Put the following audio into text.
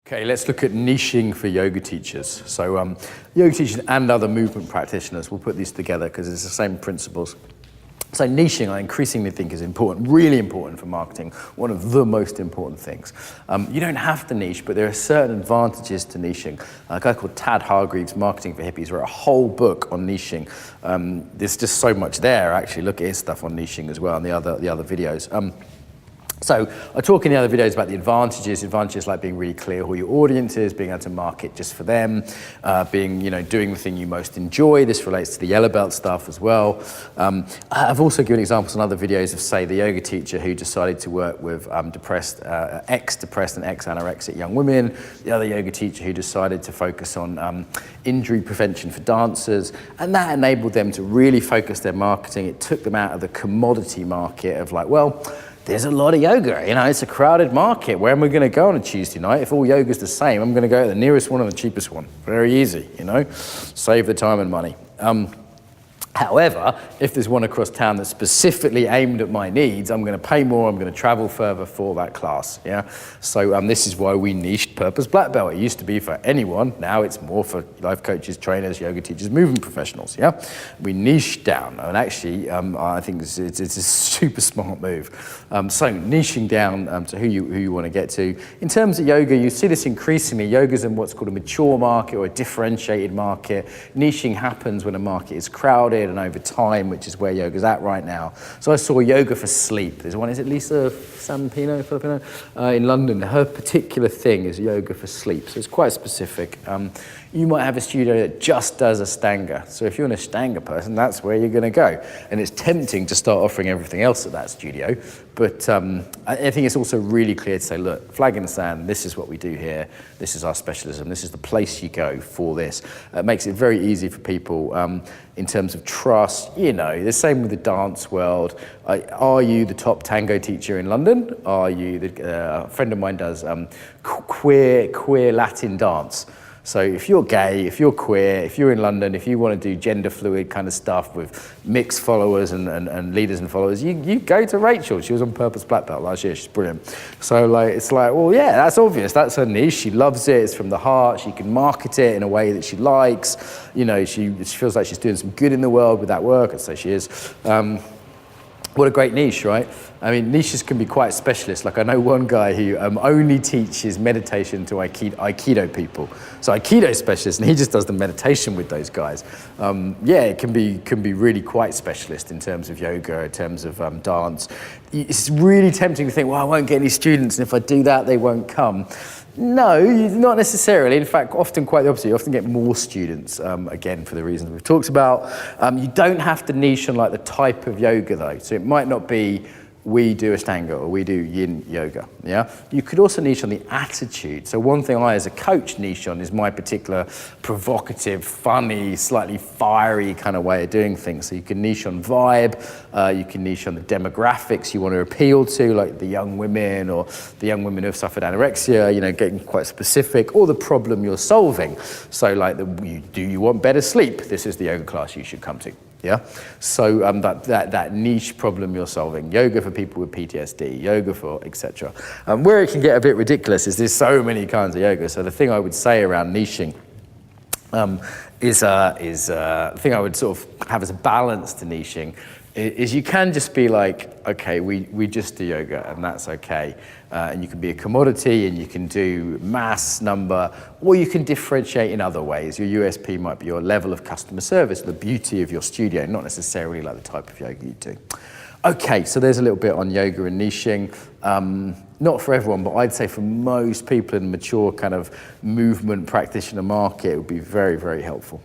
Okay, let's look at niching for yoga teachers. So yoga teachers and other movement practitioners, we'll put these together because it's the same principles. So niching, I increasingly think is important, really important for marketing, one of the most important things. You don't have to niche, but there are certain advantages to niching. A guy called Tad Hargreaves, Marketing for Hippies, wrote a whole book on niching. There's just so much there, actually. Look at his stuff on niching as well and the other videos. So I talk in the other videos about the advantages like being really clear who your audience is, being able to market just for them, doing the thing you most enjoy. This relates to the yellow belt stuff as well. I've also given examples in other videos of, say, the yoga teacher who decided to work with ex-depressed and ex-anorexic young women, the other yoga teacher who decided to focus on injury prevention for dancers, and that enabled them to really focus their marketing. It took them out of the commodity market of like, well, there's a lot of yoga, it's a crowded market. Where am I going to go on a Tuesday night? If all yoga's the same, I'm going to go to the nearest one or the cheapest one. Very easy, save the time and money. However, if there's one across town that's specifically aimed at my needs, I'm going to pay more, I'm going to travel further for that class, So this is why we niched Purpose Black Belt. It used to be for anyone, now it's more for life coaches, trainers, yoga teachers, movement professionals, We niched down, and actually, I think it's a super smart move. So niching down to who you want to get to. In terms of yoga, you see this increasingly. Yoga's in what's called a mature market or a differentiated market. Niching happens when a market is crowded and over time, which is where yoga's at right now. So I saw yoga for sleep. There's one, is it Lisa Filipino in London? Her particular thing is yoga for sleep. So it's quite specific. You might have a studio that just does Ashtanga. So if you're an Ashtanga person, that's where you're going to go. And it's tempting to start offering everything else at that studio. But I think it's also really clear to say, look, flag in the sand, this is what we do here. This is our specialism. This is the place you go for this. It makes it very easy for people in terms of trust. The same with the dance world. Are you the top tango teacher in London? Are you, a friend of mine does queer Latin dance. So if you're gay, if you're queer, if you're in London, if you want to do gender fluid kind of stuff with mixed followers and leaders and followers, you go to Rachel. She was on Purpose Black Belt last year. She's brilliant. So it's like, well, yeah, that's obvious. That's her niche. She loves it. It's from the heart. She can market it in a way that she likes. She feels like she's doing some good in the world with that work. I'd say she is. What a great niche, right? I mean, niches can be quite specialist. Like I know one guy who only teaches meditation to Aikido people. So Aikido specialist, and he just does the meditation with those guys. It can be really quite specialist in terms of yoga, in terms of dance. It's really tempting to think, well, I won't get any students, and if I do that, they won't come. No, not necessarily. In fact, often quite the opposite. You often get more students, again, for the reasons we've talked about. You don't have to niche on like the type of yoga though. So it might not be we do Ashtanga or we do yin yoga, You could also niche on the attitude. So one thing I, as a coach, niche on is my particular provocative, funny, slightly fiery kind of way of doing things. So you can niche on vibe, you can niche on the demographics you want to appeal to, like the young women or the young women who have suffered anorexia, getting quite specific, or the problem you're solving. So like, do you want better sleep? This is the yoga class you should come to. So that niche problem you're solving, yoga for people with PTSD, yoga for etc. Where it can get a bit ridiculous is there's so many kinds of yoga. So the thing I would say around niching is the thing I would sort of have as a balance to niching is you can just be like, okay, we just do yoga and that's okay. And you can be a commodity and you can do mass number, or you can differentiate in other ways. Your USP might be your level of customer service, the beauty of your studio, not necessarily like the type of yoga you do. Okay, so there's a little bit on yoga and niching. Not for everyone, but I'd say for most people in the mature kind of movement practitioner market, it would be very, very helpful.